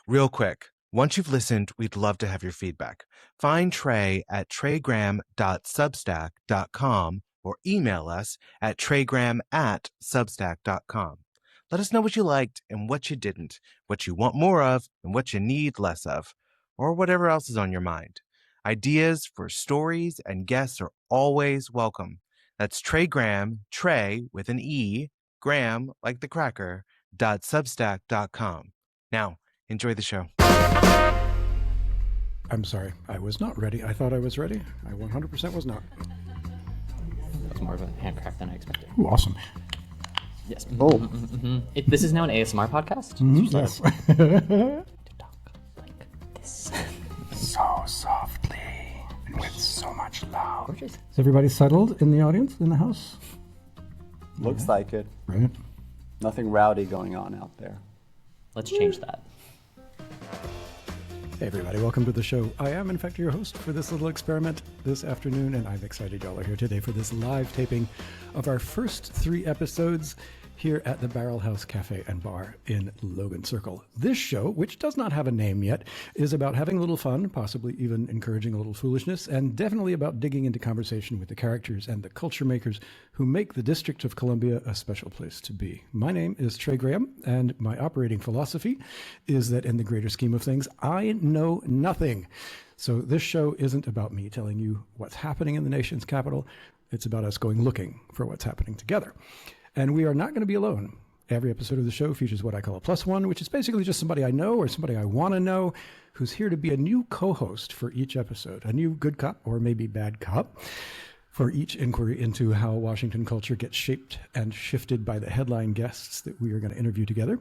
Real quick, once you've listened, we'd love to have your feedback. Find Trey at treygraham.substack.com or email us at treygraham@substack.com. Let us know what you liked and what you didn't, what you want more of and what you need less of, or whatever else is on your mind. Ideas for stories and guests are always welcome. That's Trey Graham, Trey with an E, Graham like the cracker, .substack.com. Now, enjoy the show. I'm sorry, I was not ready. I thought I was ready. I 100% was not. That was more of a hand crack than I expected. Ooh, awesome. Yes. Oh. This is now an ASMR podcast? Yes. To talk like this. So softly and with so much love. Gorgeous. Is everybody settled in the audience, in the house? Looks like it. Right. Nothing rowdy going on out there. Let's change that. Hey everybody, welcome to the show. I am in fact your host for this little experiment this afternoon, and I'm excited y'all are here today for this live taping of our first 3 episodes here at the Barrel House Cafe and Bar in Logan Circle. This show, which does not have a name yet, is about having a little fun, possibly even encouraging a little foolishness, and definitely about digging into conversation with the characters and the culture makers who make the District of Columbia a special place to be. My name is Trey Graham, and my operating philosophy is that in the greater scheme of things, I know nothing. So this show isn't about me telling you what's happening in the nation's capital. It's about us going looking for what's happening together. And we are not going to be alone. Every episode of the show features what I call a plus one, which is basically just somebody I know or somebody I want to know who's here to be a new co-host for each episode, a new good cop or maybe bad cop for each inquiry into how Washington culture gets shaped and shifted by the headline guests that we are going to interview together.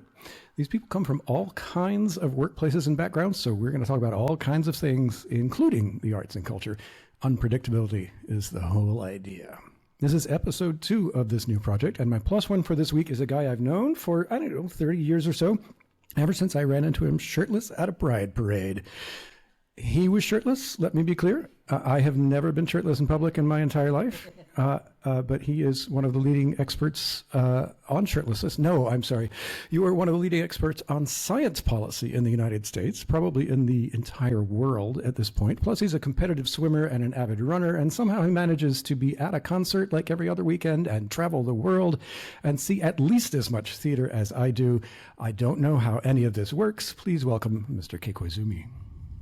These people come from all kinds of workplaces and backgrounds, so we're going to talk about all kinds of things, including the arts and culture. Unpredictability is the whole idea. This is episode 2 of this new project, and my plus one for this week is a guy I've known for, 30 years or so, ever since I ran into him shirtless at a pride parade. He was shirtless, let me be clear. I have never been shirtless in public in my entire life, but he is one of the leading experts on shirtlessness. No, I'm sorry. You are one of the leading experts on science policy in the United States, probably in the entire world at this point. Plus, he's a competitive swimmer and an avid runner, and somehow he manages to be at a concert like every other weekend and travel the world and see at least as much theater as I do. I don't know how any of this works. Please welcome Mr. Kei Koizumi.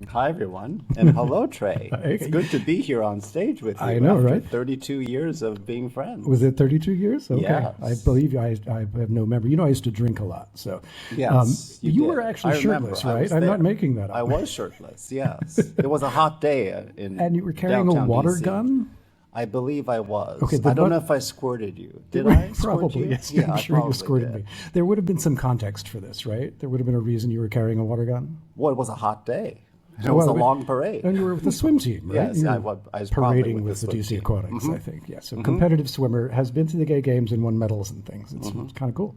Hi, everyone. And hello, Trey. It's good to be here on stage with you. I know, after right? 32 years of being friends. Was it 32 years? Okay. Yes. I believe you. I have no memory. You know, I used to drink a lot. So Yes, you did. were actually I remember. shirtless, I right? was I'm there. not making that up. I was shirtless, yes. It was a hot day in And you were carrying downtown a water DC. gun? I believe I was. Okay, I don't but- know if I squirted you. Did I squirt Probably, you? yes. Yeah, I'm I sure you probably squirted did. me. There would have been some context for this, right? There would have been a reason you were carrying a water gun. Well, it was a hot day. It was a Well, long parade. And you were with the swim team, right? Yes, You I were was probably parading with the the swim DC team. Aquatics, I think. Yeah, so competitive swimmer, has been to the gay games and won medals and things. It's kind of cool.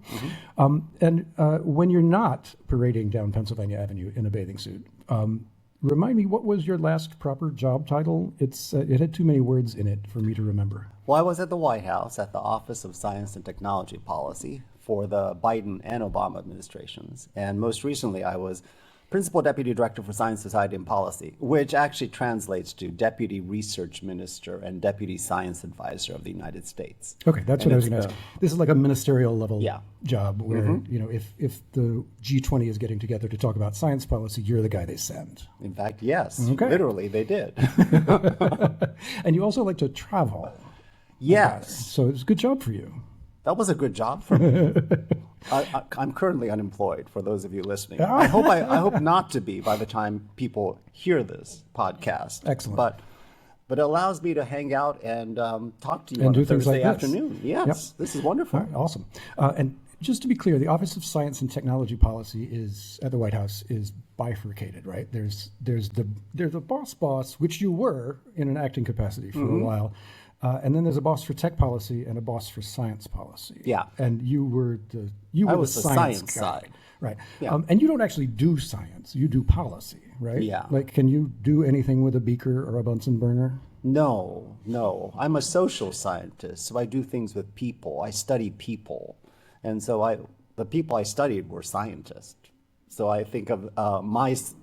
And when you're not parading down Pennsylvania Avenue in a bathing suit, remind me, what was your last proper job title? It had too many words in it for me to remember. Well, I was at the White House at the Office of Science and Technology Policy for the Biden and Obama administrations. And most recently, I was Principal Deputy Director for Science, Society, and Policy, which actually translates to Deputy Research Minister and Deputy Science Advisor of the United States. Okay, that's what I was going to ask. This is like a ministerial level Yeah. job where, if the G20 is getting together to talk about science policy, you're the guy they send. In fact, yes, Okay. literally they did. And you also like to travel. Yes, So it's a good job for you. that was a good job for me. I'm currently unemployed, for those of you listening. I hope not to be by the time people hear this podcast. Excellent. But it allows me to hang out and talk to you And on do a things Thursday like this. afternoon. Yes, this is wonderful. All right, awesome. And just to be clear, the Office of Science and Technology Policy is at the White House is bifurcated, right? There's the boss, which you were in an acting capacity for a while. And then there's a boss for tech policy and a boss for science policy. Yeah. And you were the science guy. side. Right. Yeah. And you don't actually do science, you do policy, right? Yeah. Like, can you do anything with a beaker or a Bunsen burner? No. I'm a social scientist, so I do things with people. I study people. And so the people I studied were scientists. So I think of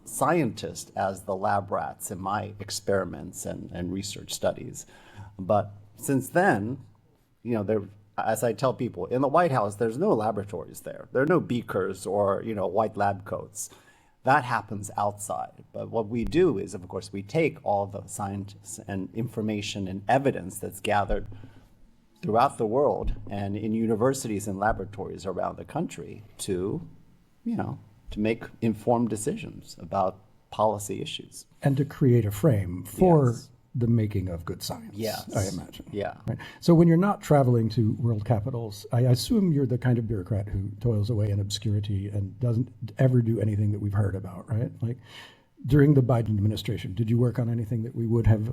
scientists as the lab rats in my experiments and research studies. But since then, as I tell people, in the White House, there's no laboratories there. There are no beakers or, white lab coats. That happens outside. But what we do is, of course, we take all the science and information and evidence that's gathered throughout the world and in universities and laboratories around the country to make informed decisions about policy issues. And to create a frame for Yes. the making of good science, Yes. I imagine. Yeah. Right. So when you're not traveling to world capitals, I assume you're the kind of bureaucrat who toils away in obscurity and doesn't ever do anything that we've heard about, right? Like during the Biden administration, did you work on anything that we would have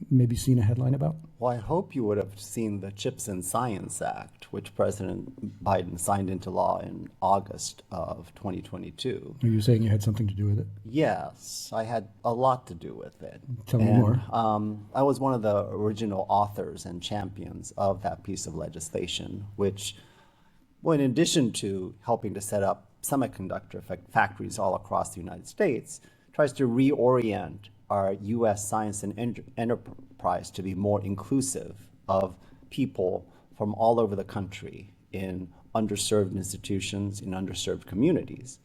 maybe seen a headline about? Well, I hope you would have seen the CHIPS and Science Act, which President Biden signed into law in August of 2022. Are you saying you had something to do with it? Yes, I had a lot to do with it. Tell me more. I was one of the original authors and champions of that piece of legislation, which, well, in addition to helping to set up semiconductor factories all across the United States, tries to reorient our U.S. science and enterprise to be more inclusive of people from all over the country in underserved institutions, in underserved communities.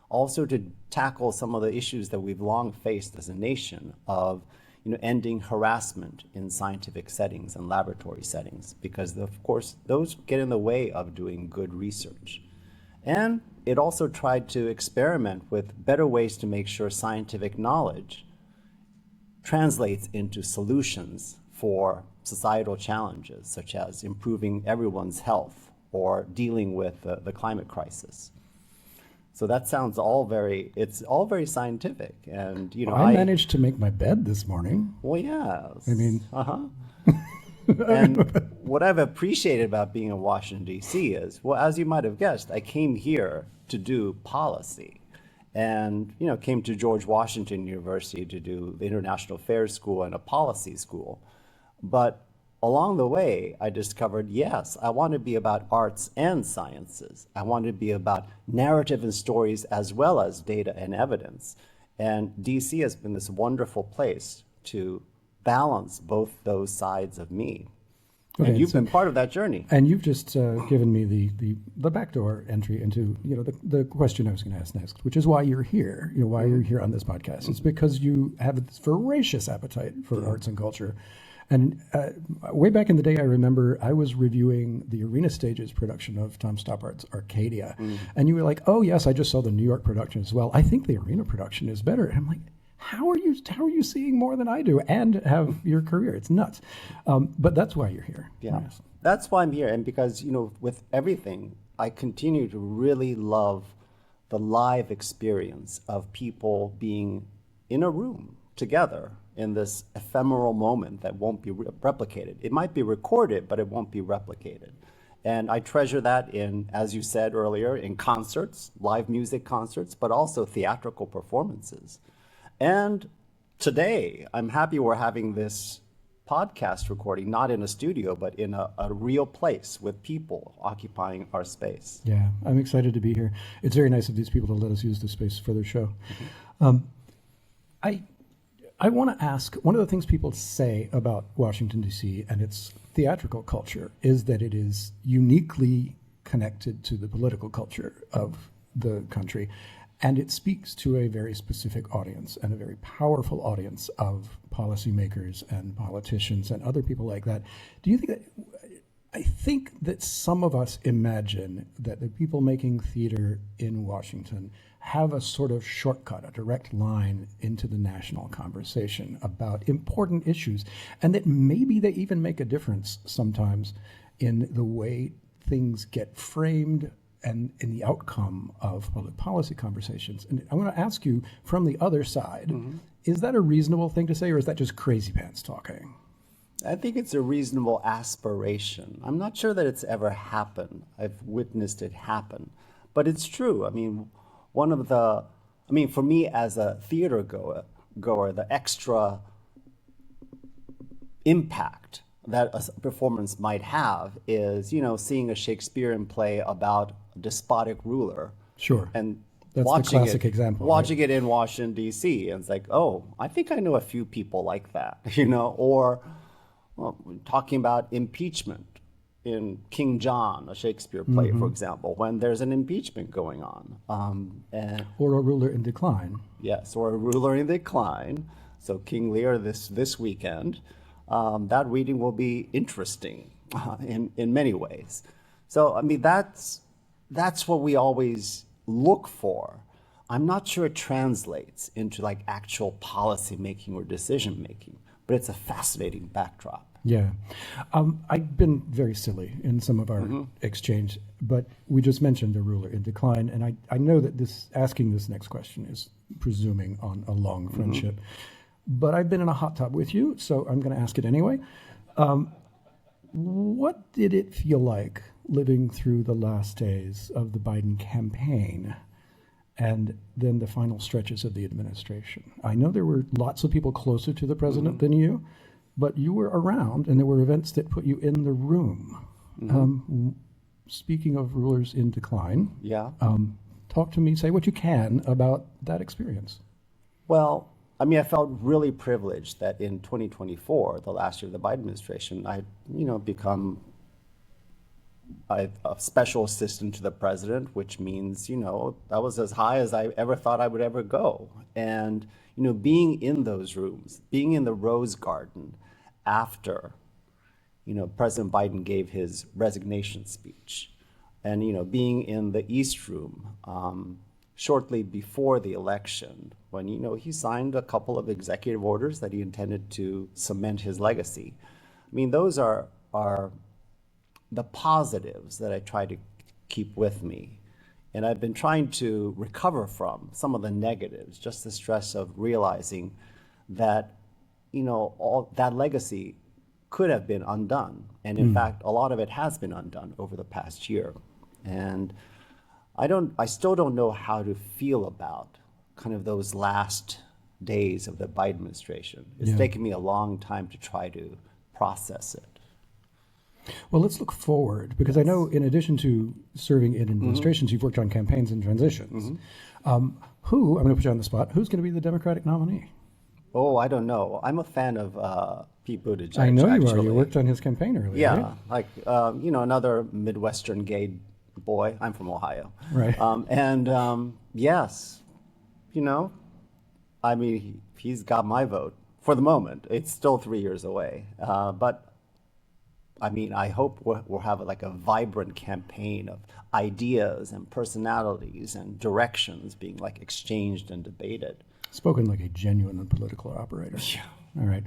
Also to tackle some of the issues that we've long faced as a nation of ending harassment in scientific settings and laboratory settings, because of course those get in the way of doing good research. And it also tried to experiment with better ways to make sure scientific knowledge translates into solutions for societal challenges, such as improving everyone's health or dealing with the climate crisis. So that sounds it's all very scientific. And, I managed to make my bed this morning. Well, yes. I mean, And what I've appreciated about being in Washington, D.C. is, well, as you might have guessed, I came here to do policy and, came to George Washington University to do the International Affairs School and a policy school. But along the way, I discovered, yes, I want to be about arts and sciences. I want to be about narrative and stories as well as data and evidence. And DC has been this wonderful place to balance both those sides of me. Okay, and you've so- been part of that journey. And you've just given me the backdoor entry into the question I was going to ask next, which is why you're here. Why you're here on this podcast. It's because you have this voracious appetite for arts and culture. And way back in the day, I remember I was reviewing the Arena Stage's production of Tom Stoppart's Arcadia, and you were like, "Oh yes, I just saw the New York production as well. I think the Arena production is better." And I'm like, How are you seeing more than I do and have your career? It's nuts. But that's why you're here. Yeah, Yes. that's why I'm here. And because, with everything, I continue to really love the live experience of people being in a room together in this ephemeral moment that won't be replicated. It might be recorded, but it won't be replicated. And I treasure that in, as you said earlier, in concerts, live music concerts, but also theatrical performances. And today, I'm happy we're having this podcast recording, not in a studio, but in a real place with people occupying our space. Yeah, I'm excited to be here. It's very nice of these people to let us use the space for their show. I want to ask, one of the things people say about Washington, D.C. and its theatrical culture is that it is uniquely connected to the political culture of the country. And it speaks to a very specific audience and a very powerful audience of policymakers and politicians and other people like that. Do you think that, I think that some of us imagine that the people making theater in Washington have a sort of shortcut, a direct line into the national conversation about important issues, and that maybe they even make a difference sometimes in the way things get framed and in the outcome of public policy conversations. And I want to ask you from the other side, is that a reasonable thing to say, or is that just crazy pants talking? I think it's a reasonable aspiration. I'm not sure that it's ever happened. I've witnessed it happen, but it's true. For me as a theater goer, the extra impact that a performance might have is, seeing a Shakespearean play about a despotic ruler. Sure. And That's the classic example. Watching it in Washington, D.C., and it's like, oh, I think I know a few people like that, or talking about impeachment in King John, a Shakespeare play, for example, when there's an impeachment going on. Or a ruler in decline. Yes, or a ruler in decline. So King Lear this weekend. That reading will be interesting in many ways. So, I mean, that's what we always look for. I'm not sure it translates into like actual policy making or decision making, but it's a fascinating backdrop. Yeah. I've been very silly in some of our exchange, but we just mentioned a ruler in decline, and I know that asking this next question is presuming on a long friendship, but I've been in a hot tub with you, so I'm going to ask it anyway. What did it feel like living through the last days of the Biden campaign and then the final stretches of the administration? I know there were lots of people closer to the president than you, but you were around, and there were events that put you in the room. Speaking of rulers in decline, talk to me, say what you can about that experience. Well, I mean, I felt really privileged that in 2024, the last year of the Biden administration, I, become a special assistant to the president, which means, that was as high as I ever thought I would ever go. And, being in those rooms, being in the Rose Garden after, President Biden gave his resignation speech, and, being in the East Room shortly before the election, when, he signed a couple of executive orders that he intended to cement his legacy. I mean, those are the positives that I try to keep with me. And I've been trying to recover from some of the negatives, just the stress of realizing that, all that legacy could have been undone. And in fact, a lot of it has been undone over the past year. And I still don't know how to feel about kind of those last days of the Biden administration. It's taken me a long time to try to process it. Well, let's look forward, because I know in addition to serving in administrations, you've worked on campaigns and transitions. I'm going to put you on the spot, who's going to be the Democratic nominee? Oh, I don't know. I'm a fan of Pete Buttigieg. I know you actually. You worked on his campaign earlier, Yeah, right? like, another Midwestern gay boy. I'm from Ohio. Right. Yes, I mean, he's got my vote for the moment. It's still 3 years away. But I mean, I hope we'll have like a vibrant campaign of ideas and personalities and directions being like exchanged and debated. Spoken like a genuine political operator. Yeah. All right.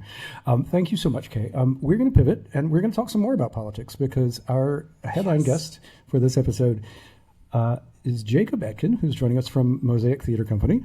Thank you so much, Kay. We're going to pivot, and we're going to talk some more about politics, because our headline guest for this episode is Jacob Etkin, who's joining us from Mosaic Theater Company.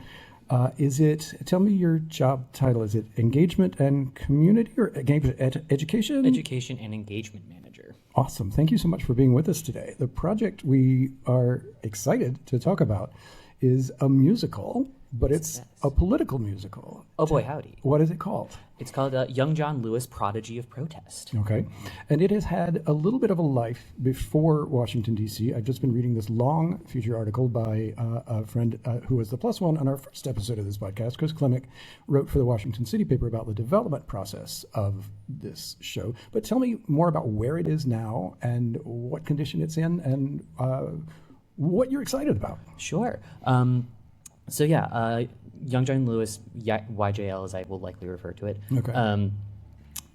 Tell me your job title, is it engagement and community, or education? Education and engagement manager. Awesome. Thank you so much for being with us today. The project we are excited to talk about is a musical, but it's a political musical. Oh boy, howdy. What is it called? It's called Young John Lewis, Prodigy of Protest. Okay. And it has had a little bit of a life before Washington, D.C. I've just been reading this long feature article by a friend who was the plus one on our first episode of this podcast. Chris Klimek wrote for the Washington City paper about the development process of this show. But tell me more about where it is now and what condition it's in, and what you're excited about. Sure. Young John Lewis, YJL as I will likely refer to it,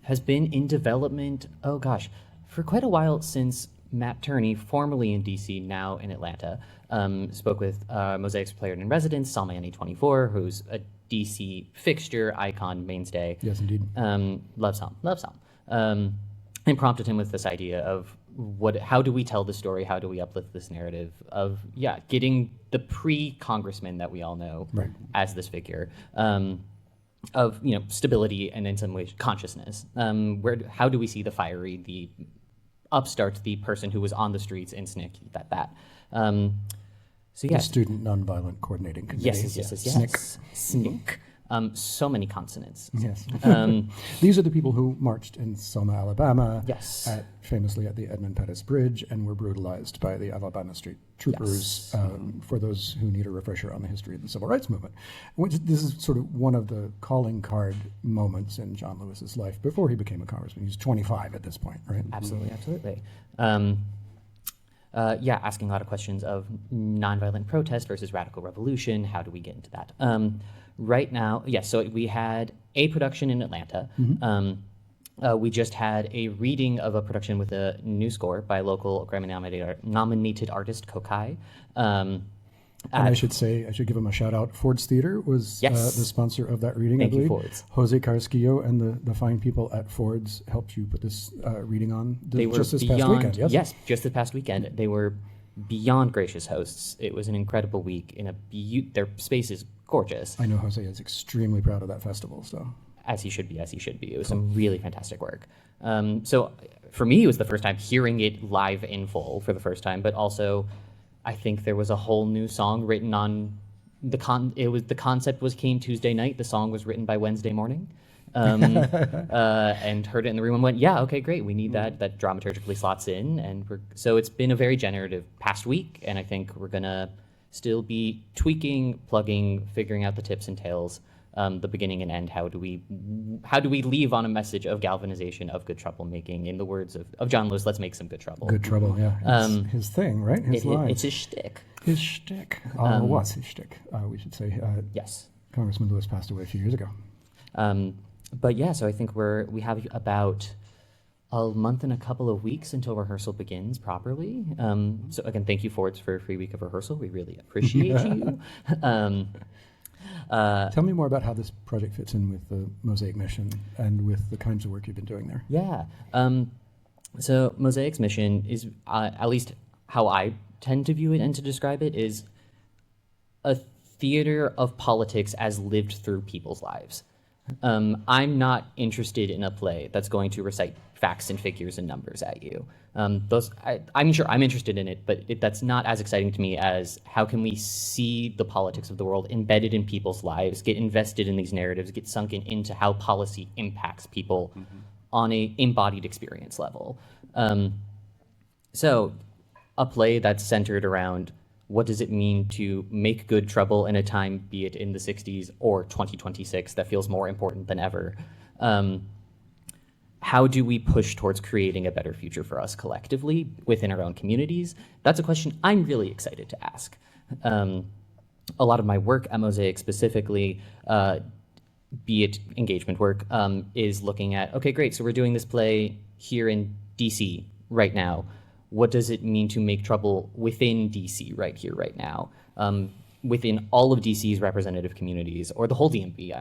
has been in development, for quite a while, since Matt Turney, formerly in DC, now in Atlanta, spoke with Mosaic's player in residence, Salmiani24, who's a DC fixture, icon, mainstay. Yes, indeed. Love Sam. And prompted him with this idea of how do we tell the story? How do we uplift this narrative of getting the pre-congressman that we all know as this figure of stability and in some ways consciousness. How do we see the fiery, the upstart, the person who was on the streets in SNCC, The Student Nonviolent Coordinating Committee. Yes. SNCC. So many consonants. Yes. These are the people who marched in Selma, Alabama, Yes. famously at the Edmund Pettus Bridge, and were brutalized by the Alabama Street Troopers, for those who need a refresher on the history of the Civil Rights Movement. This is sort of one of the calling card moments in John Lewis's life before he became a congressman. He's 25 at this point, right? Absolutely, absolutely. Asking a lot of questions of nonviolent protest versus radical revolution. How do we get into that? Right now, yes, so we had a production in Atlanta. We just had a reading of a production with a new score by local Grammy-nominated artist Kokai. And I should give him a shout out. Ford's Theater was Yes. The sponsor of that reading, Thank I you, believe. Ford's. Jose Carrasquillo and the fine people at Ford's helped you put this reading on They were just this beyond, past weekend, yes? Yes, just this past weekend. They were beyond gracious hosts. It was an incredible week. Their space is gorgeous, I know Jose is extremely proud of that festival, so. as he should be. It was some really fantastic work. So for me, it was the first time hearing it live in full for the first time, but also I think there was a whole new song written on the concept came Tuesday night. The song was written by Wednesday morning. And heard it in the room and went, yeah, okay, great. We need that dramaturgically slots in. And so it's been a very generative past week. And I think we're going to still be tweaking, plugging, figuring out the tips and tails, the beginning and end. How do we leave on a message of galvanization, of good troublemaking? In the words of John Lewis, let's make some good trouble. Good trouble, yeah. His thing, right? His line. It's his shtick. His shtick. Was his shtick, we should say. Yes. Congressman Lewis passed away a few years ago. But yeah, so I think we have about a month and a couple of weeks until rehearsal begins properly. So again, thank you, Fords, for a free week of rehearsal. We really appreciate you. Tell me more about how this project fits in with the Mosaic Mission and with the kinds of work you've been doing there. Yeah. So Mosaic's mission is, at least how I tend to view it and to describe it, is a theater of politics as lived through people's lives. I'm not interested in a play that's going to recite facts and figures and numbers at you. I'm sure I'm interested in it, but that's not as exciting to me as how can we see the politics of the world embedded in people's lives, get invested in these narratives, get sunken into how policy impacts people on a embodied experience level. So a play that's centered around what does it mean to make good trouble in a time, be it in the 60s or 2026, that feels more important than ever? How do we push towards creating a better future for us collectively within our own communities? That's a question I'm really excited to ask. A lot of my work at Mosaic specifically, be it engagement work, is looking at, okay, great, so we're doing this play here in DC right now. What does it mean to make trouble within DC right here, right now, within all of DC's representative communities, or the whole DMV?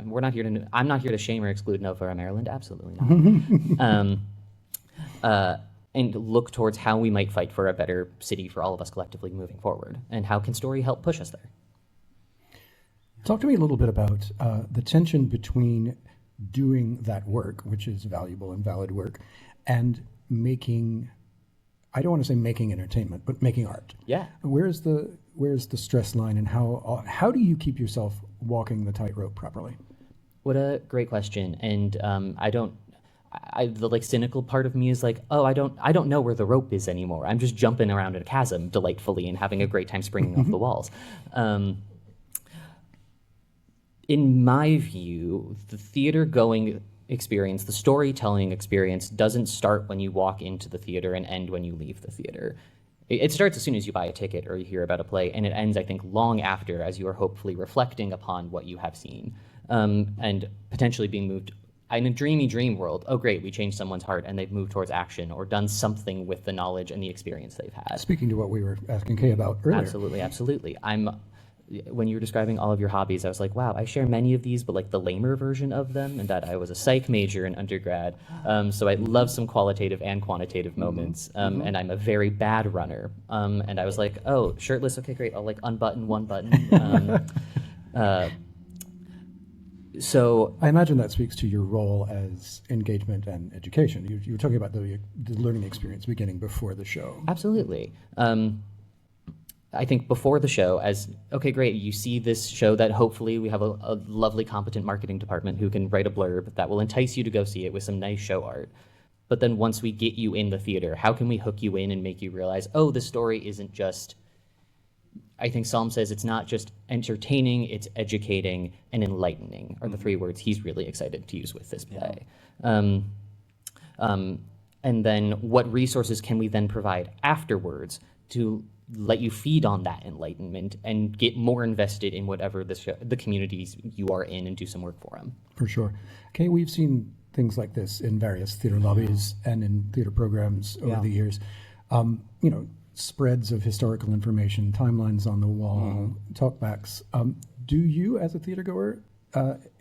I'm not here to shame or exclude Nova or Maryland, absolutely not. And look towards how we might fight for a better city for all of us collectively moving forward, and how can story help push us there? Talk to me a little bit about the tension between doing that work, which is valuable and valid work, and making, I don't want to say making entertainment, but making art. Yeah. Where's the stress line, and how do you keep yourself walking the tightrope properly? What a great question. And the cynical part of me is like, oh, I don't know where the rope is anymore. I'm just jumping around in a chasm delightfully and having a great time springing off the walls. In my view, the theater going experience, the storytelling experience, doesn't start when you walk into the theater and end when you leave the theater. It starts as soon as you buy a ticket or you hear about a play, and it ends, I think, long after, as you are hopefully reflecting upon what you have seen, and potentially being moved in a dreamy dream world. Oh, great, we changed someone's heart and they've moved towards action or done something with the knowledge and the experience they've had. Speaking to what we were asking Kay about earlier. Absolutely. When you were describing all of your hobbies, I was like, wow, I share many of these, but like the lamer version of them, and that I was a psych major in undergrad. So I love some qualitative and quantitative moments, and I'm a very bad runner. And I was like, oh, shirtless, okay, great. I'll like unbutton one button. So I imagine that speaks to your role as engagement and education. You were talking about the learning experience beginning before the show. Absolutely. I think before the show as, okay, great, you see this show that hopefully we have a lovely, competent marketing department who can write a blurb that will entice you to go see it with some nice show art. But then once we get you in the theater, how can we hook you in and make you realize, oh, the story isn't just, I think Salm says it's not just entertaining, it's educating and enlightening are the three words he's really excited to use with this play. And then what resources can we then provide afterwards to let you feed on that enlightenment and get more invested in whatever the communities you are in and do some work for them. For sure. Okay, we've seen things like this in various theater lobbies and in theater programs over the years. Spreads of historical information, timelines on the wall, talkbacks. Do you, as a theater goer,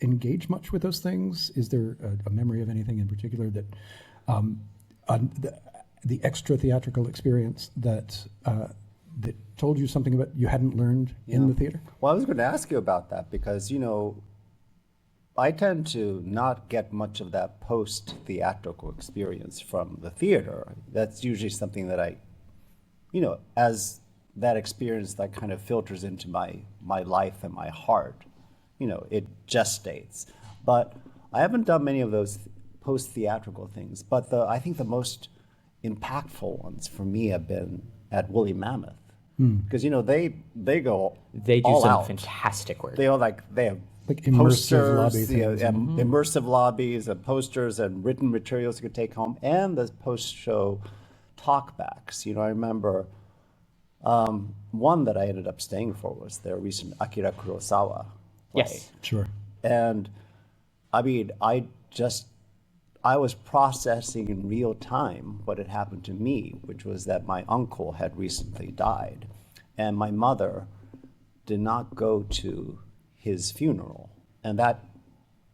engage much with those things? Is there a memory of anything in particular that the extra theatrical experience that told you something about you hadn't learned in the theater? Well, I was going to ask you about that because, I tend to not get much of that post-theatrical experience from the theater. That's usually something that as that experience that kind of filters into my life and my heart, it gestates. But I haven't done many of those post-theatrical things. But I think the most impactful ones for me have been at Woolly Mammoth. Because, they go They do all some out. fantastic work. They have Immersive posters, lobby things. immersive lobbies and posters and written materials you could take home, and the post-show talkbacks. I remember one that I ended up staying for was their recent Akira Kurosawa play. Yes. Sure. And I mean, I was processing in real time what had happened to me, which was that my uncle had recently died, and my mother did not go to his funeral. And that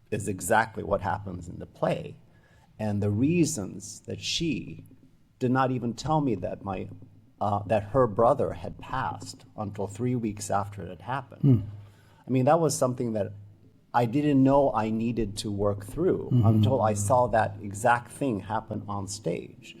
is exactly what happens in the play. And the reasons that she did not even tell me that that her brother had passed until 3 weeks after it had happened. I mean, that was something that I didn't know I needed to work through until I saw that exact thing happen on stage.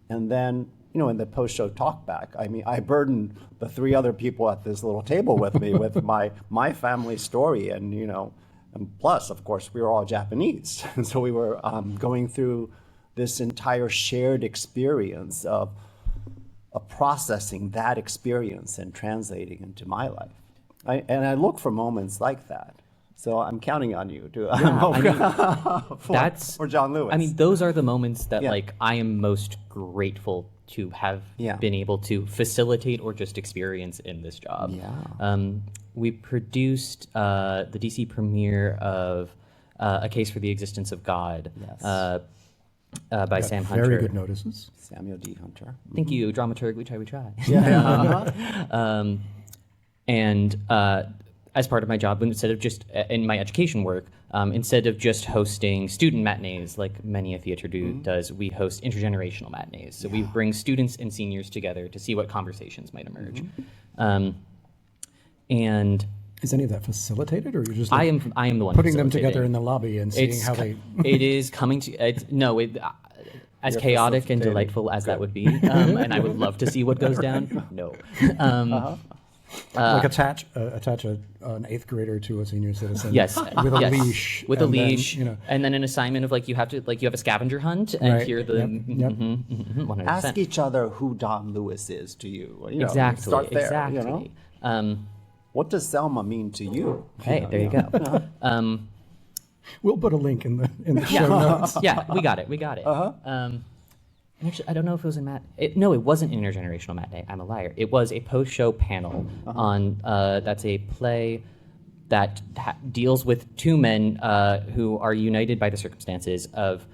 And then, in the post-show talkback, I mean, I burdened the three other people at this little table with me with my family story. And, and plus, of course, we were all Japanese. And so we were going through this entire shared experience of processing that experience and translating into my life. And I look for moments like that. So I'm counting on you to for John Lewis. I mean, those are the moments that Yeah. I am most grateful to have been able to facilitate or just experience in this job. Yeah. We produced the DC premiere of A Case for the Existence of God by Sam Hunter. Very good notices. Samuel D. Hunter. Thank you, dramaturg. We try. Yeah. And as part of my job, instead of just in my education work, instead of just hosting student matinees like many a theater does, we host intergenerational matinees. So we bring students and seniors together to see what conversations might emerge. And Is any of that facilitated, or you're just I am the one putting them together facilitating. in the lobby and seeing how they? It is coming to. As You're chaotic and facilitating. delightful as that would be, and I would love to see what goes down. No. Like attach an eighth grader to a senior citizen. Yes, with a yes. leash. With a and then, leash, and then an assignment of you have a scavenger hunt, and Right. here the Yep. 100%. Ask each other who Don Lewis is to you. Exactly. Start there. Exactly. What does Selma mean to you? Hey, there you go. We'll put a link in the show notes. Yeah, we got it. Actually, I don't know if it was no, it wasn't an intergenerational matinee. I'm a liar. It was a post-show panel on that's a play that deals with two men who are united by the circumstances of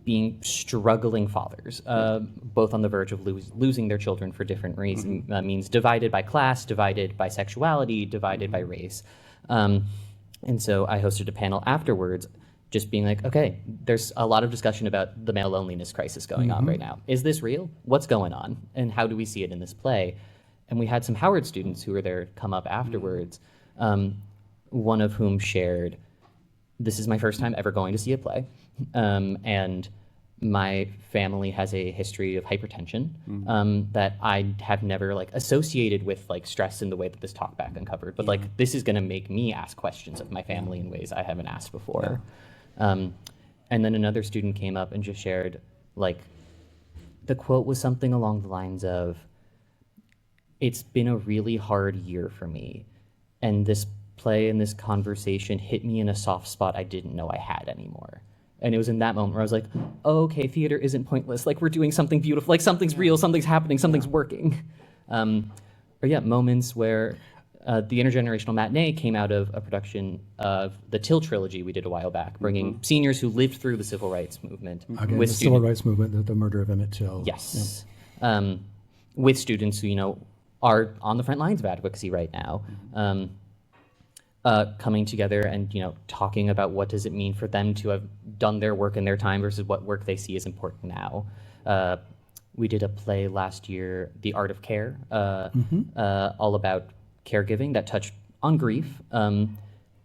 being struggling fathers, both on the verge of losing their children for different reasons. Means divided by class, divided by sexuality, divided by race. And so I hosted a panel afterwards, just being like, okay, there's a lot of discussion about the male loneliness crisis going on right now. Is this real? What's going on? And how do we see it in this play? And we had some Howard students who were there come up afterwards, one of whom shared, this is my first time ever going to see a play. And my family has a history of hypertension that I have never like associated with like stress in the way that this talkback uncovered. But like this is going to make me ask questions of my family in ways I haven't asked before. And then another student came up and just shared like the quote was something along the lines of, "It's been a really hard year for me, and this play and this conversation hit me in a soft spot I didn't know I had anymore." And it was in that moment where I was like, oh, okay, theater isn't pointless. Like we're doing something beautiful, like something's real, something's happening, something's working. Moments where the Intergenerational Matinee came out of a production of the Till trilogy we did a while back, bringing seniors who lived through the civil rights movement. Again, the civil rights movement, the murder of Emmett Till. Yes. With students who, you know, are on the front lines of advocacy right now. Coming together and, you know, talking about what does it mean for them to have done their work in their time versus what work they see as important now. We did a play last year, The Art of Care, all about caregiving that touched on grief, and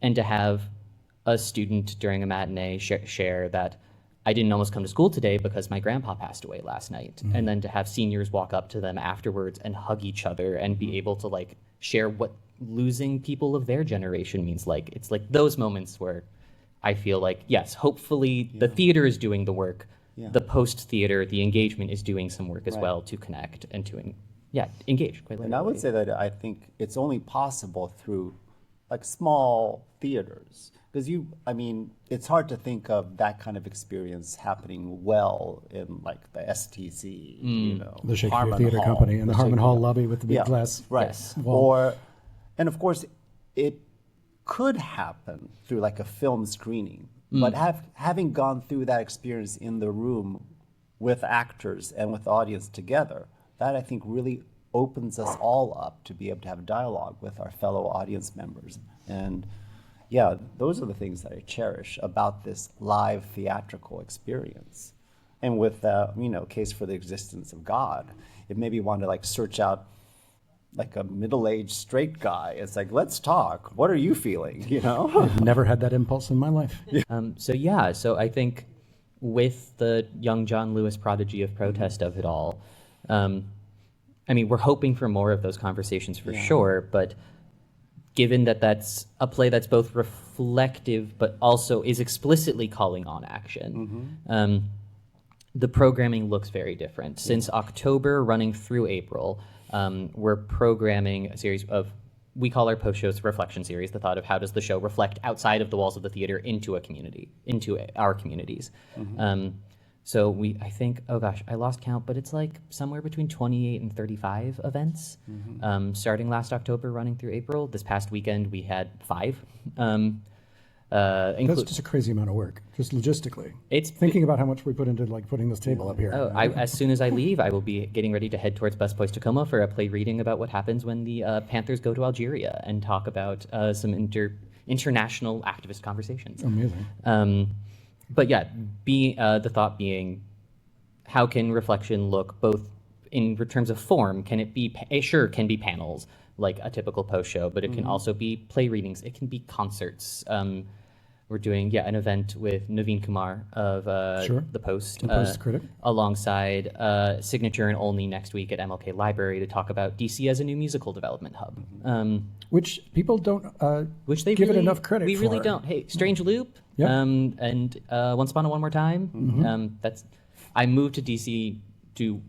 to have a student during a matinee share that I didn't almost come to school today because my grandpa passed away last night. And then to have seniors walk up to them afterwards and hug each other and be able to like share what losing people of their generation means. Like it's like those moments where I feel like, yes, hopefully the theater is doing the work. The post theater, the engagement is doing some work as well to connect and to engage. Quite literally. And I would say that I think it's only possible through like small theaters. Because it's hard to think of that kind of experience happening well in like the STC, you know, The Shakespeare Harmon Theater Hall, Company and the Harmon Hall Shakespeare- lobby with the big glass right. Yes. wall. And of course, it could happen through like a film screening, but having gone through that experience in the room with actors and with the audience together, that I think really opens us all up to be able to have dialogue with our fellow audience members. And yeah, those are the things that I cherish about this live theatrical experience. And with Case for the Existence of God, it made me want to like search out like a middle-aged straight guy. It's like, let's talk. What are you feeling? You know? I've never had that impulse in my life. So I think with the young John Lewis prodigy of protest of it all, we're hoping for more of those conversations for sure, but given that that's a play that's both reflective but also is explicitly calling on action, the programming looks very different. Since October running through April, we're programming a series of, we call our post shows reflection series, the thought of how does the show reflect outside of the walls of the theater into a community, into our communities. So I think, oh gosh, I lost count, but it's like somewhere between 28 and 35 events, starting last October, running through April. This past weekend, we had 5. That's just a crazy amount of work, just logistically. It's thinking about how much we put into like putting this table up here. As soon as I leave, I will be getting ready to head towards Best Place Tacoma for a play reading about what happens when the Panthers go to Algeria and talk about some international activist conversations. Amazing. But yeah, the thought being, how can reflection look both in terms of form? Can it be, sure, can be panels like a typical post show, but it can also be play readings. It can be concerts. We're doing an event with Naveen Kumar of The Post, The Post critic, alongside Signature and Olney next week at MLK Library to talk about DC as a new musical development hub. Which people don't which they give really, it enough credit we for. really don't. Hey, Strange Loop, Yep. and Once Upon a One More Time. I moved to DC to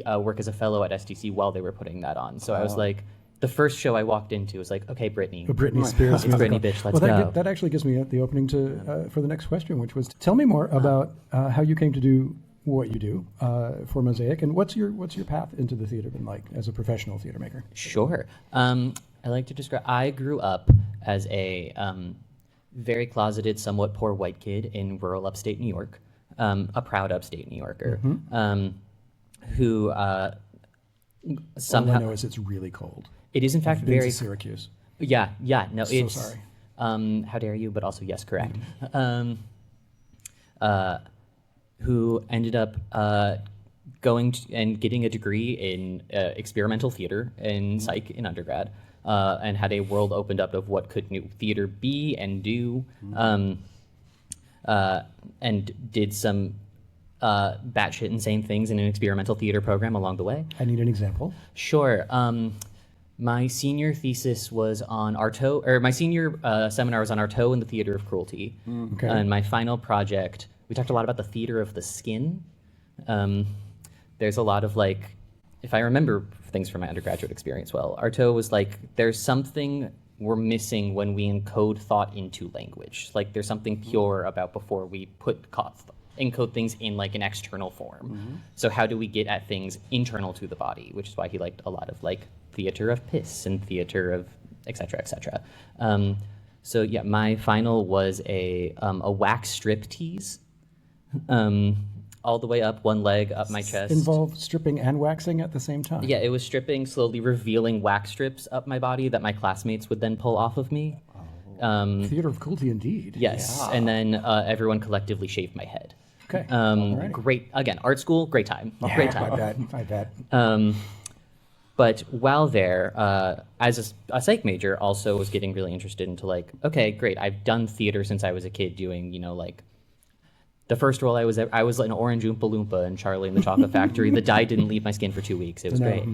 work as a fellow at STC while they were putting that on. So I was like, the first show I walked into was like, okay, Britney. The Britney Spears It's musical. Britney, bitch, let's well, go. That actually gives me the opening to for the next question, which was, tell me more about how you came to do what you do for Mosaic, and what's your path into the theater been like as a professional theater maker? Sure. I like to describe, I grew up as a very closeted, somewhat poor white kid in rural upstate New York, a proud upstate New Yorker, who somehow... All I know is it's really cold. It is in fact I've been very... to Syracuse. Yeah, no, So it's... sorry. How dare you, but also yes, correct. Who ended up going and getting a degree in experimental theater in psych in undergrad, and had a world opened up of what could new theater be and do, and did some batshit insane things in an experimental theater program along the way. I need an example. Sure. My senior thesis was on Artaud, or my senior seminar was on Artaud and the Theater of Cruelty. Okay. And my final project, we talked a lot about the theater of the skin. There's a lot of like, if I remember things from my undergraduate experience well, Artaud was like, there's something we're missing when we encode thought into language. Like there's something pure about before we encode things in like an external form. So how do we get at things internal to the body, which is why he liked a lot of like theater of piss and theater of et cetera, et cetera. So yeah, my final was a wax strip tease, all the way up, one leg up my chest. Involved stripping and waxing at the same time? Yeah, it was stripping, slowly revealing wax strips up my body that my classmates would then pull off of me. Theater of cruelty indeed. Yes, Yeah. and then everyone collectively shaved my head. Okay. Alrighty. Great, again, art school, great time, great time. I bet. But while there, as a psych major, also was getting really interested into like, okay, great, I've done theater since I was a kid, doing, you know, like, the first role I was an orange Oompa Loompa in Charlie and the Chocolate Factory. The dye didn't leave my skin for 2 weeks. It was great.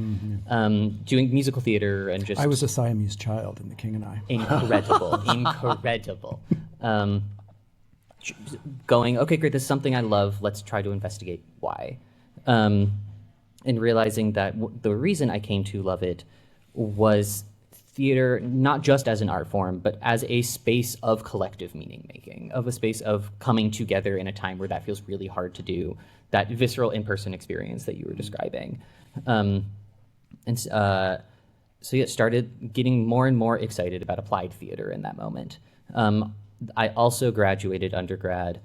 Doing musical theater and just... I was a Siamese child in The King and I. Incredible, incredible. Going, okay, great, this is something I love. Let's try to investigate why. And realizing that the reason I came to love it was theater, not just as an art form, but as a space of collective meaning making, of a space of coming together in a time where that feels really hard to do, that visceral in-person experience that you were describing. So yeah, started getting more and more excited about applied theater in that moment. I also graduated undergrad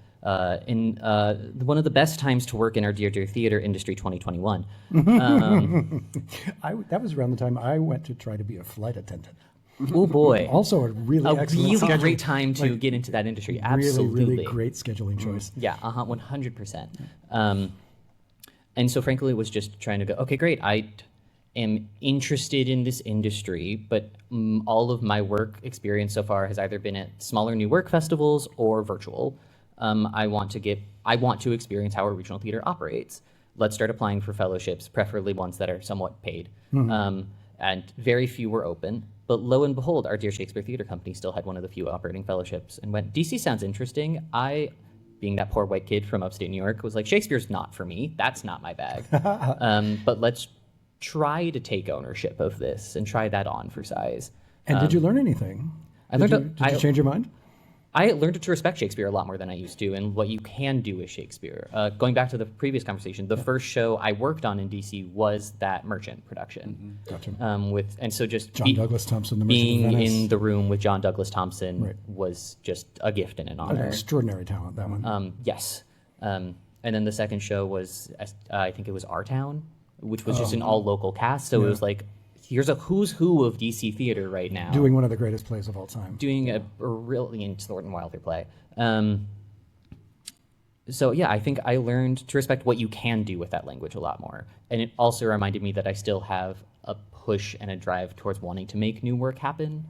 in one of the best times to work in our Dear Dear Theater industry, 2021. That was around the time I went to try to be a flight attendant. Oh boy. Also a really A excellent really schedule. great time to get into that industry. Absolutely. Really, really great scheduling choice. Yeah, 100%. And so frankly, was just trying to go, okay, great, I am interested in this industry, but all of my work experience so far has either been at smaller new work festivals or virtual. I want to experience how a regional theater operates. Let's start applying for fellowships, preferably ones that are somewhat paid. And very few were open. But lo and behold, our Dear Shakespeare Theater Company still had one of the few operating fellowships and went, DC sounds interesting. I, being that poor white kid from upstate New York, was like, Shakespeare's not for me. That's not my bag. But let's try to take ownership of this and try that on for size. And did you learn anything? Did you change your mind? I learned to respect Shakespeare a lot more than I used to, and what you can do with Shakespeare. Going back to the previous conversation, the first show I worked on in DC was that Merchant production. Gotcha. John Douglas Thompson, the Merchant being of Venice. in the room with John Douglas Thompson Right. was just a gift and an honor. An extraordinary talent, that one. Yes. And then the second show was, I think it was Our Town, which was just an all local cast. So it was like, here's a who's who of DC theater right now. Doing one of the greatest plays of all time. Doing a brilliant Thornton Wilder play. So yeah, I think I learned to respect what you can do with that language a lot more. And it also reminded me that I still have a push and a drive towards wanting to make new work happen.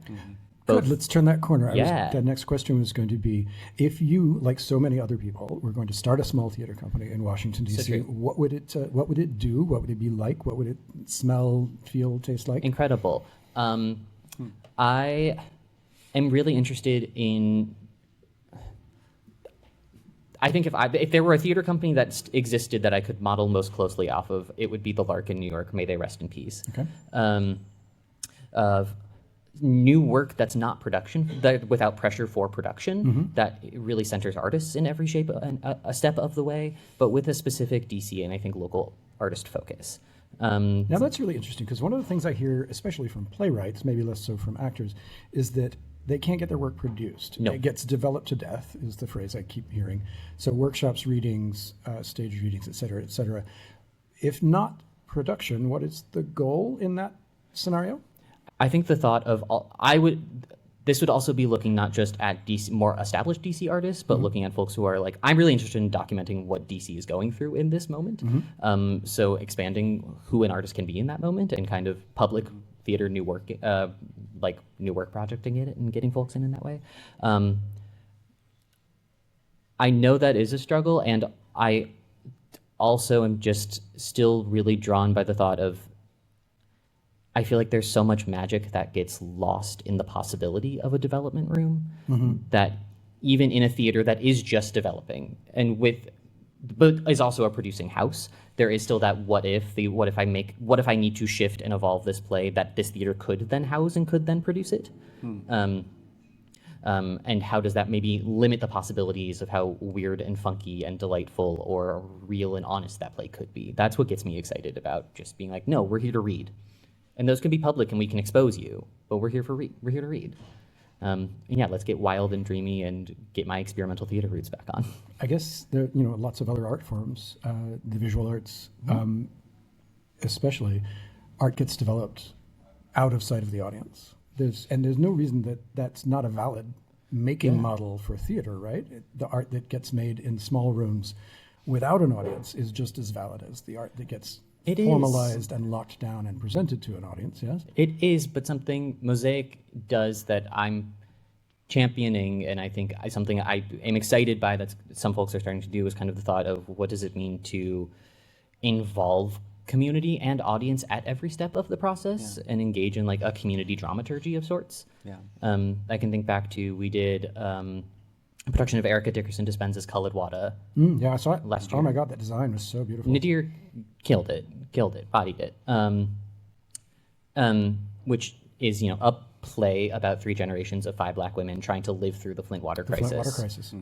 Good, let's turn that corner. Yeah. The next question was going to be, if you, like so many other people, were going to start a small theater company in Washington, D.C., true. what would it do? What would it be like? What would it smell, feel, taste like? Incredible. I am really interested in... I think if there were a theater company that existed that I could model most closely off of, it would be the Lark in New York. May they rest in peace. Okay. Of new work that's not production, that without pressure for production, that really centers artists in every shape and a step of the way, but with a specific DC and I think local artist focus. Now that's really interesting, because one of the things I hear, especially from playwrights, maybe less so from actors, is that they can't get their work produced. No. It gets developed to death, is the phrase I keep hearing. So workshops, readings, stage readings, et cetera, et cetera. If not production, what is the goal in that scenario? I think the thought of this would also be looking not just at DC, more established DC artists, but looking at folks who are like, I'm really interested in documenting what DC is going through in this moment. So expanding who an artist can be in that moment and kind of public theater new work, like new work projecting it and getting folks in that way. I know that is a struggle, and also am just still really drawn by the thought of, I feel like there's so much magic that gets lost in the possibility of a development room that even in a theater that is just developing and but is also a producing house, there is still that what if I need to shift and evolve this play that this theater could then house and could then produce it. And how does that maybe limit the possibilities of how weird and funky and delightful or real and honest that play could be? That's what gets me excited about just being like, no, we're here to read. And those can be public and we can expose you, but we're here to read. And yeah, let's get wild and dreamy and get my experimental theater roots back on. I guess there, lots of other art forms, the visual arts, especially, art gets developed out of sight of the audience. There's no reason that's not a valid making model for theater, right? The art that gets made in small rooms without an audience is just as valid as the art that gets formalized and locked down and presented to an audience, yes? It is, but something Mosaic does that I'm championing, and I think something I am excited by that some folks are starting to do, is kind of the thought of what does it mean to involve community and audience at every step of the process and engage in like a community dramaturgy of sorts. I can think back to, we did a production of Erica Dickerson Dispenza's Kalidwada. Yeah, I saw it last year. Oh my God, that design was so beautiful. Nadir killed it, bodied it. Which is, a play about 3 generations of 5 Black women trying to live through the Flint water crisis. Flint water crisis.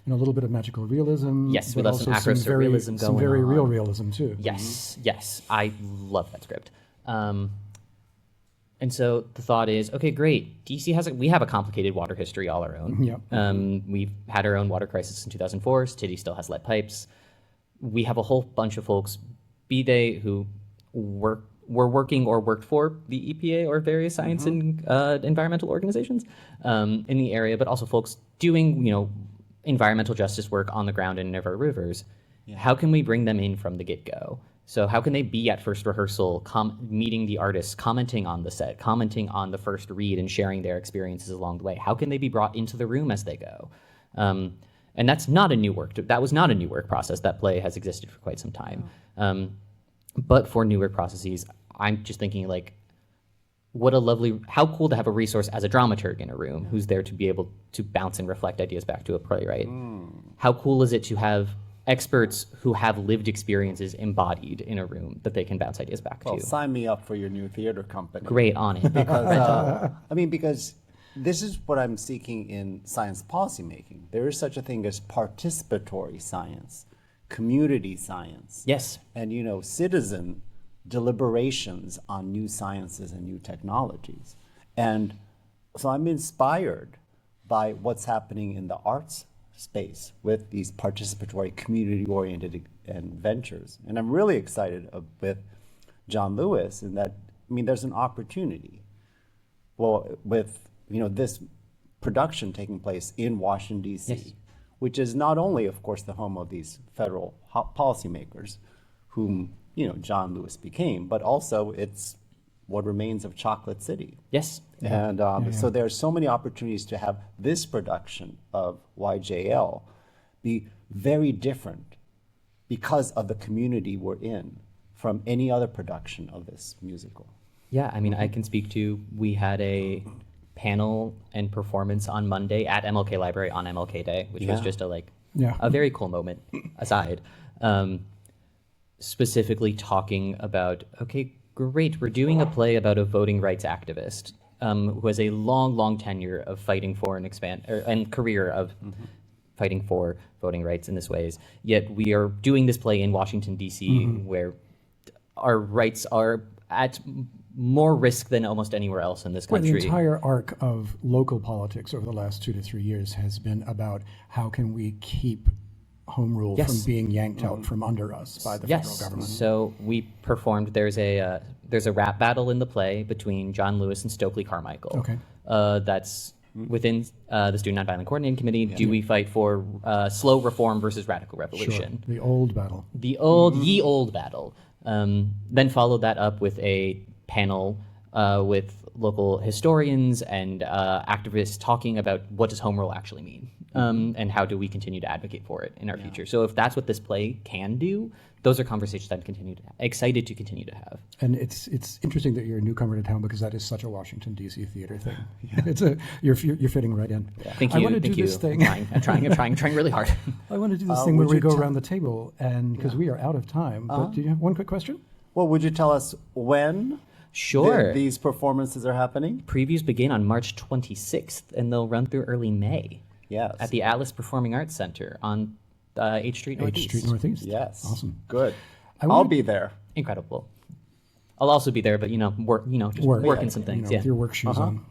And a little bit of magical realism. Yes, but with also some Afro-surrealism going some very on. real realism too. Yes, I love that script. And so the thought is, okay, great. DC we have a complicated water history all our own. Yep. We've had our own water crisis in 2004. Titty still has lead pipes. We have a whole bunch of folks, be they who were working or worked for the EPA or various science and environmental organizations in the area, but also folks doing, environmental justice work on the ground in river rivers. How can we bring them in from the get-go? So how can they be at first rehearsal, meeting the artists, commenting on the set, commenting on the first read, and sharing their experiences along the way? How can they be brought into the room as they go? And that's not a new work. That was not a new work process. That play has existed for quite some time. But for new work processes, I'm just thinking like, how cool to have a resource as a dramaturg in a room who's there to be able to bounce and reflect ideas back to a playwright. How cool is it to have experts who have lived experiences embodied in a room that they can bounce ideas back Well, to? sign me up for your new theater company. Great, on it. Because this is what I'm seeking in science policymaking. There is such a thing as participatory science, community science. Yes. And, citizen deliberations on new sciences and new technologies. And so I'm inspired by what's happening in the arts space with these participatory, community-oriented ventures. And I'm really excited with John Lewis in that, there's an opportunity. Well, with, this production taking place in Washington, D.C., Yes. which is not only, of course, the home of these federal policymakers, whom, John Lewis became, but also it's what remains of Chocolate City. Yes. And so there are so many opportunities to have this production of YJL be very different because of the community we're in from any other production of this musical. Yeah, I can speak to, we had a panel and performance on Monday at MLK Library on MLK Day, which was just a very cool moment aside. Specifically talking about, okay, great, we're doing a play about a voting rights activist who has a long tenure of fighting for and career of fighting for voting rights in this ways. Yet we are doing this play in Washington, D.C., where our rights are at more risk than almost anywhere else in this country. The entire arc of local politics over the last 2 to 3 years has been about how can we keep home rule from being yanked out from under us by the federal government. So we performed, there's a rap battle in the play between John Lewis and Stokely Carmichael. Okay. That's within the Student Nonviolent Coordinating Committee. Do we fight for slow reform versus radical revolution? Sure. The old battle. The old battle. Then followed that up with a panel with local historians and activists talking about what does home rule actually mean. and how do we continue to advocate for it in our future. So if that's what this play can do, those are conversations I'm excited to continue to have. And it's interesting that you're a newcomer to town because that is such a Washington D.C. theater thing. It's you're fitting right in. Thank you. I want to do Thank you. this thing. I'm trying really hard. I want to do this thing where would we you go tell- around the table, and because we are out of time. But do you have one quick question? Well, would you tell us when Sure. these performances are happening? Previews begin on March 26th, and they'll run through early May. Yes. At the Atlas Performing Arts Center on H Street Northeast. H Street Northeast. Yes. Awesome. Good. I I'll wanna- be there. Incredible. I'll also be there, but just working some things. With your work shoes on.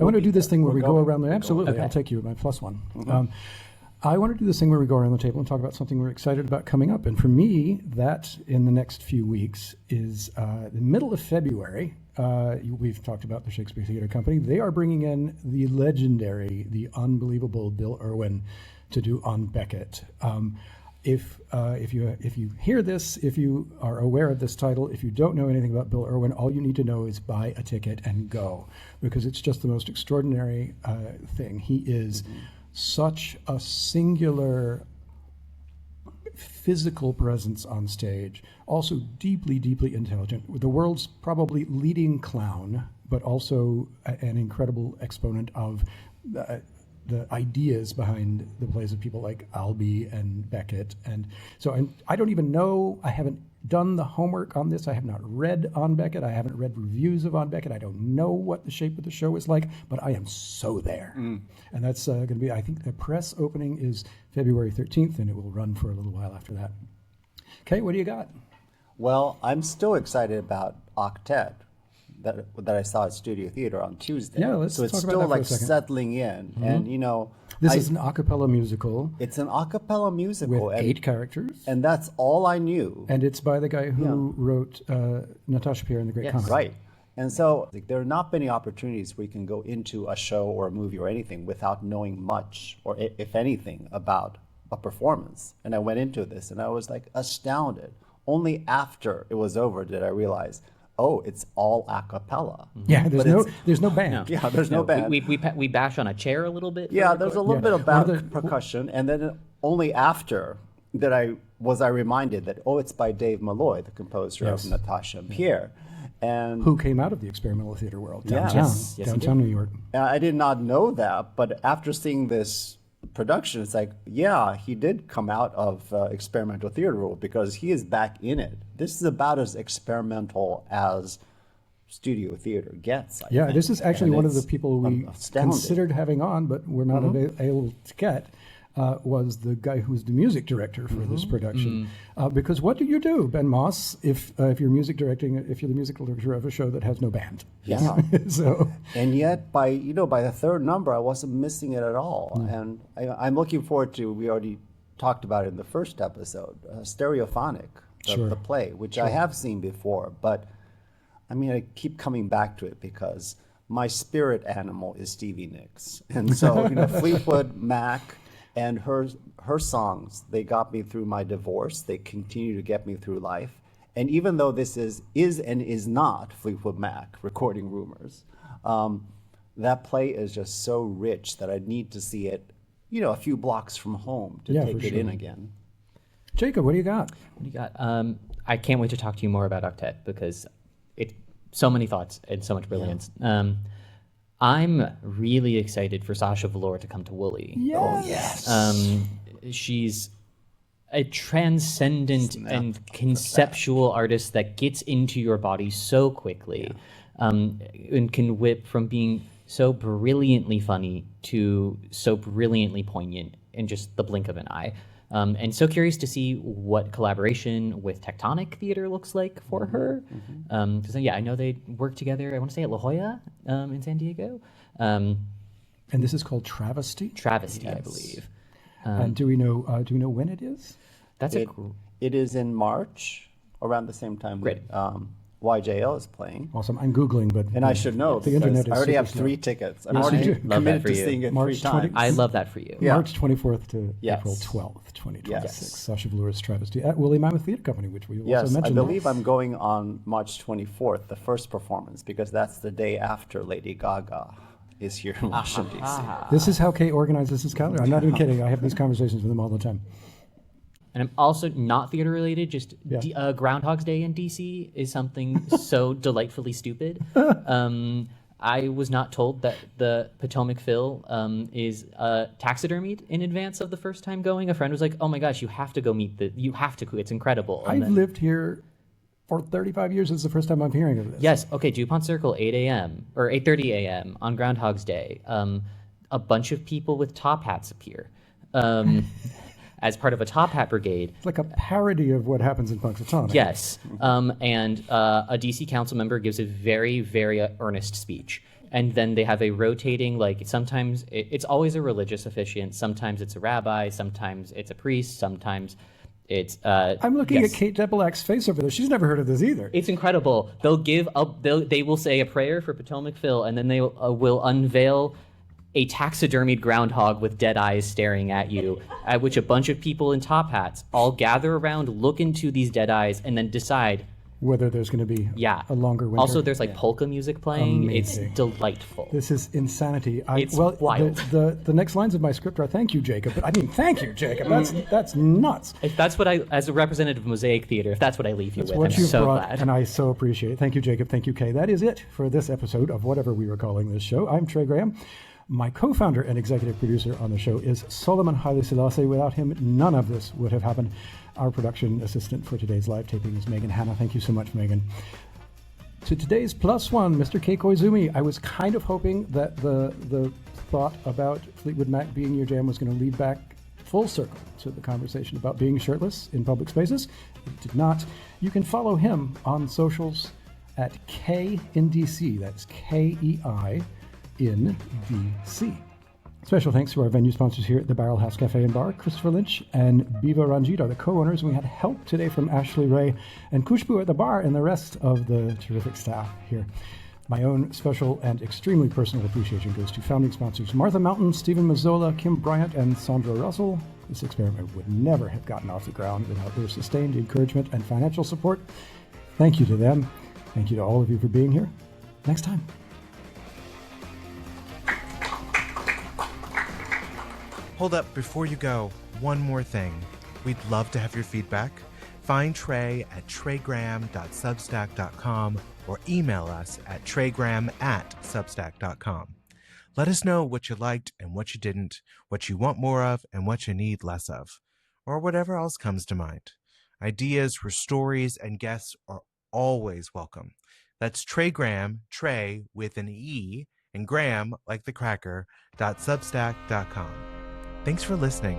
I want to do this thing where we go around the absolutely. Okay. I'll take you at my +1. I want to do this thing where we go around the table and talk about something we're excited about coming up. And for me, that in the next few weeks is the middle of February. We've talked about the Shakespeare Theater Company. They are bringing in the legendary, the unbelievable Bill Irwin to do On Beckett. If you hear this, if you are aware of this title, if you don't know anything about Bill Irwin, all you need to know is buy a ticket and go, because it's just the most extraordinary thing. He is such a singular physical presence on stage, also deeply, deeply intelligent, the world's probably leading clown, but also an incredible exponent of the ideas behind the plays of people like Albee and Beckett. And so I don't even know, I haven't done the homework on this. I have not read On Beckett. I haven't read reviews of On Beckett. I don't know what the shape of the show is like, but I am so there. And that's going to be, I think the press opening is February 13th, and it will run for a little while after that. Okay, what do you got? Well, I'm still excited about Octet that I saw at Studio Theater on Tuesday. Yeah, let's so it's talk about still that for a like second. settling in, and This is an a cappella musical it's an a cappella musical, with and, 8 characters. and that's all I knew. And it's by the guy who wrote Natasha Pierre and the Great Yes. Comet. Right. And so there are not many opportunities where you can go into a show or a movie or anything without knowing much, or if anything, about a performance. And I went into this and I was like astounded. Only after it was over did I realize, oh, it's all a cappella. Yeah, there's But no band. Yeah, there's no band. We bash on a chair a little bit. Yeah, for there's a record. little bit of One back of the- percussion, and then only after that I was reminded that it's by Dave Malloy, the composer Yes. of Natasha and Pierre, and Who came out of the experimental theater world Yeah. downtown, Yes, he downtown New York. I did not know that. But after seeing this production, it's like, yeah, he did come out of experimental theater world because he is back in it. This is about as experimental as studio theater gets. I Yeah, think. this is actually And one of the it's people we astounding. considered having on, but were not able to get. Was the guy who was the music director for this production? Because what do you do, Ben Moss, if you're music directing, if you're the musical director of a show that has no band? Yeah. So And yet, by the third number, I wasn't missing it at all. And I'm looking forward to. We already talked about it in the first episode, Stereophonic, Sure. the play, which I have seen before. But I mean, I keep coming back to it because my spirit animal is Stevie Nicks, and so Fleetwood Mac and her songs, they got me through my divorce. They continue to get me through life. And even though this is and is not Fleetwood Mac, Recording Rumors, that play is just so rich that I need to see it, a few blocks from home to Yeah, take for it in sure. again. Jacob, what do you got? What do you got? I can't wait to talk to you more about Octet because it's so many thoughts and so much brilliance. I'm really excited for Sasha Velour to come to Wooly. Yes. She's a transcendent and conceptual artist that gets into your body so quickly, and can whip from being so brilliantly funny to so brilliantly poignant in just the blink of an eye. And so curious to see what collaboration with Tectonic Theater looks like for her. Because I know they work together. I want to say at La Jolla in San Diego. And this is called Travesty. Travesty, I believe. And do we know when it is? That's It is in March, around the same time Great. YJL is playing. Awesome. I'm Googling, but And I should know the because internet is I already have super slow. 3 tickets. I'm Yes, already you do. Love that committed for to you. seeing it March 3 20 times. I love that for you. Yeah. March 24th to Yes. April 12th, 2026. Yes. Sasha Velour's Travesty at Woolly Mammoth Theater Company, which we also Yes, I mentioned. believe I'm going on March 24th, the first performance, because that's the day after Lady Gaga is here in Washington, D.C. This is how Kay organizes his calendar. I'm not even kidding. I have these conversations with him all the time. And I'm also not theater related. Just Yeah. Groundhog's Day in DC is something so delightfully stupid. I was not told that the Potomac Phil is taxidermied in advance of the first time going. A friend was like, "Oh my gosh, you have to go you have to. It's incredible." And I've lived here for 35 years. This is the first time I'm hearing of this. Yes. Okay. DuPont Circle, 8 a.m. or 8:30 a.m. on Groundhog's Day. A bunch of people with top hats appear as part of a top hat brigade. It's like a parody of what happens in Punxsutawney. Yes. And a DC council member gives a very, very earnest speech. And then they have a rotating, like sometimes it's always a religious officiant. Sometimes it's a rabbi. Sometimes it's a priest. Sometimes it's. I'm looking at Kate Depelak's face over there. She's never heard of this either. It's incredible. They will say a prayer for Potomac Phil, and then they will unveil a taxidermied groundhog with dead eyes staring at you, at which a bunch of people in top hats all gather around, look into these dead eyes, and then decide Whether there's going to be a longer winter. Also, there's like polka music playing. Amazing. It's delightful. This is insanity. It's wild. The next lines of my script are "Thank you, Jacob," but I mean, thank you, Jacob. That's nuts. If that's what I, as a representative of Mosaic Theater, if that's what I leave you That's with, what I'm you've so brought, glad. and I so appreciate it. Thank you, Jacob. Thank you, Kay. That is it for this episode of whatever we were calling this show. I'm Trey Graham. My co-founder and executive producer on the show is Solomon Haile Selassie. Without him, none of this would have happened. Our production assistant for today's live taping is Megan Hanna. Thank you so much, Megan. To today's plus one, Mr. Kei Koizumi. I was kind of hoping that the thought about Fleetwood Mac being your jam was going to lead back full circle to the conversation about being shirtless in public spaces. It did not. You can follow him on socials at K in DC. That's KEI in DC. Special thanks to our venue sponsors here at the Barrel House Cafe and Bar. Christopher Lynch and Biva Ranjit are the co-owners. We had help today from Ashley Ray and Kushbu at the bar and the rest of the terrific staff here. My own special and extremely personal appreciation goes to founding sponsors Martha Mountain, Stephen Mazzola, Kim Bryant, and Sandra Russell. This experiment would never have gotten off the ground without their sustained encouragement and financial support. Thank you to them. Thank you to all of you for being here. Next time. Hold up, before you go, one more thing. We'd love to have your feedback. Find Trey at treygraham.substack.com or email us at treygraham@substack.com. Let us know what you liked and what you didn't, what you want more of and what you need less of, or whatever else comes to mind. Ideas for stories and guests are always welcome. That's Trey Graham, Trey with an E, and Graham, like the cracker, .substack.com. Thanks for listening.